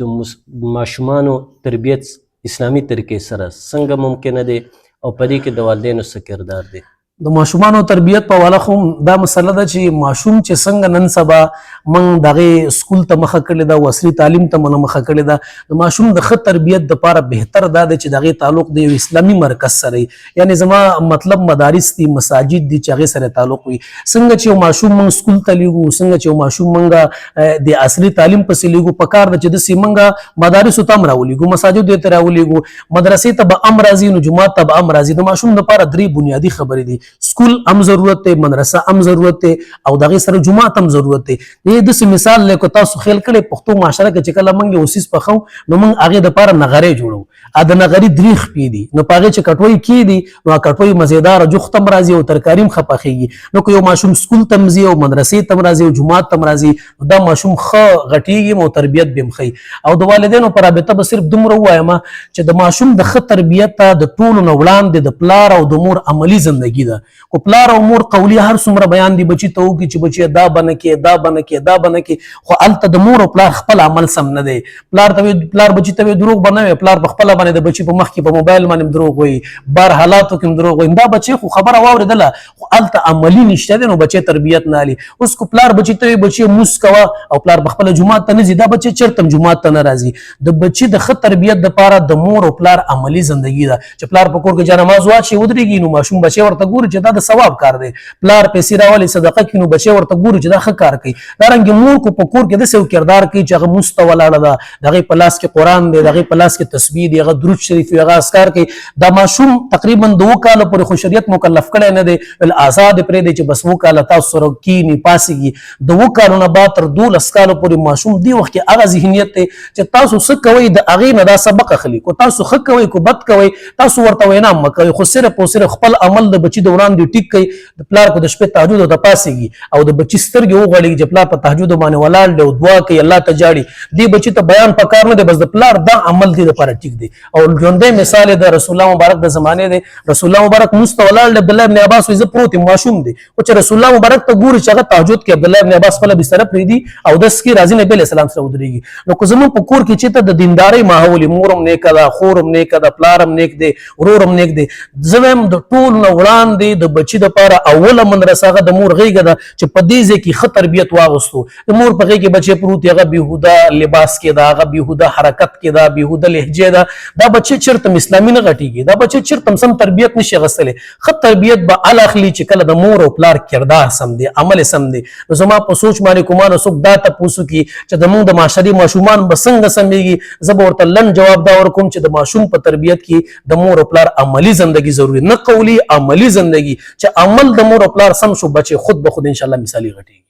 د ماشومانو تربیت اسلامي طریقې سره څنګه ممکنه دی او په دې کې د والدینو څه کردار دی؟ د ماشومانو تربیت په والا خو دا مسله ده چې ماشوم چې څنګه نن سبا موږ دغه سکول ته مخه کړې ده او عصري تعلیم ته موږ مخه کړې ده د ماشوم د ښه تربیت دپاره بهتر دا دی چې دغې تعلق د یو اسلامي مرکز سره وي. یعنې زما مطلب مدارس دي، مساجد دي چې هغې سره تعلق وي. څنګه چې یو ماشوم موږ سکول ته لیږو، څنګه چې یو ماشوم موږ د عصري تعلیم پسې لیږو، په کار ده چې داسې موږ مدارسو ته هم راولیږو، مساجدو ته راولیږو، مدرسې ته به هم راځي، نو جومات ته به هم راځي. د ماشوم دپاره درې بنیادي خبرې دي. سکول هم ضرورت دی، مدرسه هم ضرورت دی، او دغې سره جومات هم ضرورت دی. دې داسې مثال دی که تاسو خیال کړی پښتو معاشره کې چې کله موږ یو څیز پخو نو موږ هغې دپاره نغرۍ جوړو. د نغري درې خپې دي، نو په هغې چې کټوۍ کېږدي نو هغه کټوۍ مزېداره جوخت هم راځي او ترکاري هم ښه پخېږي. نو که یو ماشوم سکول ته هم ځي او مدرسې ته هم راځي او جومات ته هم راځي نو دا ماشوم ښه غټېږي او تربیت به هم ښي. او د والدینو په رابطه به صرف دومره ووایم چې د ماشوم د ښه تربیت ته د ټولو نه وړاندې د پلار او د مور عملي زندګي ده. خو پلار او مور قولي هر څومره بیان دی بچي ته وکړي چې بچیه دا به نه کې، دا به نه کې، دا به نه کې، خو هلته د مور او پلار خپل عمل سم نه دی. پلار بچي ته دروغ به نه وي، پلار په خپله باندې د بچي په مخ کې په موبایل باندې هم دروغ وایي، بار حالاتو کې هم دروغ وایي. دا بچی خو خبره واورېدله خو هلته عملي نشته دی، نو بچی تربیت نه هلي. اوس که پلار بچي ته وي بچي مونځ کوه او پلار پخپله جومات ته نه ځي، دا بچی چېرته هم جومات ته نه راځي. د بچي د ښه تربیت دپاره د مور او پلار عملي زندګي ده. چې پلار په کور کې جانماز واچي ودرېږي نو ماشوم بچی ورته ګوري چې دا د ثواب کار دی. پلار پیسې راولي صدقه کړي نو بچی ورته ګوري چې دا ښه کار کوي. دارنګې مور کو په کور کې داسې یو کردار کوي چې هغه مونځ ته ولاړه ده، د هغې په لاس کې قرآن دی، د هغې په لاس کې تسبیح دی، هغه درود شریف وي، هغه اذکار کوي. دا ماشوم تقریبا د 2 کاله پورې خو شریعت مکلف کړی نه دی، ول آزاد یې پرېږدی چې بس 2 کاله تاسو سره کښېني پاڅېږي. د 2 کالو نه بعد تر 12 کالو پورې ماشوم دې وخت کې هغه ذهنیت دی چې تاسو څه کوئ د هغې نه دا سبق اخلي. کو تاسو ښه کوئ کو بد کوئ تاسو ورته وینا مه کوئ، خو صرف او صرف خپل عمل د بچي د وړاندې ټیک کوئ. د پلار کو د شپې تهجد او د پاسېږي او د بچي سترګې وغړېږي چې پلار په تهجد باندې ولاړ دی او دعا کوي الله ته جاړي. دې بچي ته بیان پکار نه دی، بس د پلار دا عمل دې دپاره ټیک دی. او ژوندی مثال یې د رسول الله مبارک د زمانې دی. رسول الله مبارک مونځ ته ولاړ دی، عبدالله ابن عباس وایي زه پروت یم ماشوم دی، خو چې رسول الله مبارک ته ګوري چې هغه تهجد کوي، عبدالله ابن عباس خپله بستره پرېږدي او دس کې راځي نبي علیه السلام سره ودرېږي. نو که زموږ په کور کې چېرته د دیندارۍ ماحول وي، مور هم نیکه ده، خور هم نیکه ده، پلار هم نیک دی، ورور هم نیک دی، زه وایم د ټولو نه وړاندې د بچي دپاره اوله مدرسه هغه د مور غېږه ده چې په دې ځای کې ښه تربیت واغوستو. د مور په غېږ کې بچی پروت دی، هغه بېهوده لباس کې ده، هغه بېهوده حرکت کې ده، بېهوده لهجې ده، دا بچی چېرته هم اسلامي نه غټېږي، دا بچی چېرته هم سم تربیت نشي اخیستلی. ښه تربیت به هله اخلي چې کله د مور او پلار کردار سم دی، عمل سم دی. نو زما په سوچ باندې کومانو څوک دا تپوس وکړي چې زموږ د معاشرې ماشومان به څنګه سمېږي، زه به ورته لنډ جواب دا ورکوم چې د ماشوم په تربیت کې د مور او پلار عملي زندګي ضروري، نه قولي عملي زندګي. چې عمل د مور او پلار سم شو بچی خود به خود انشاءالله مثالي غټېږي.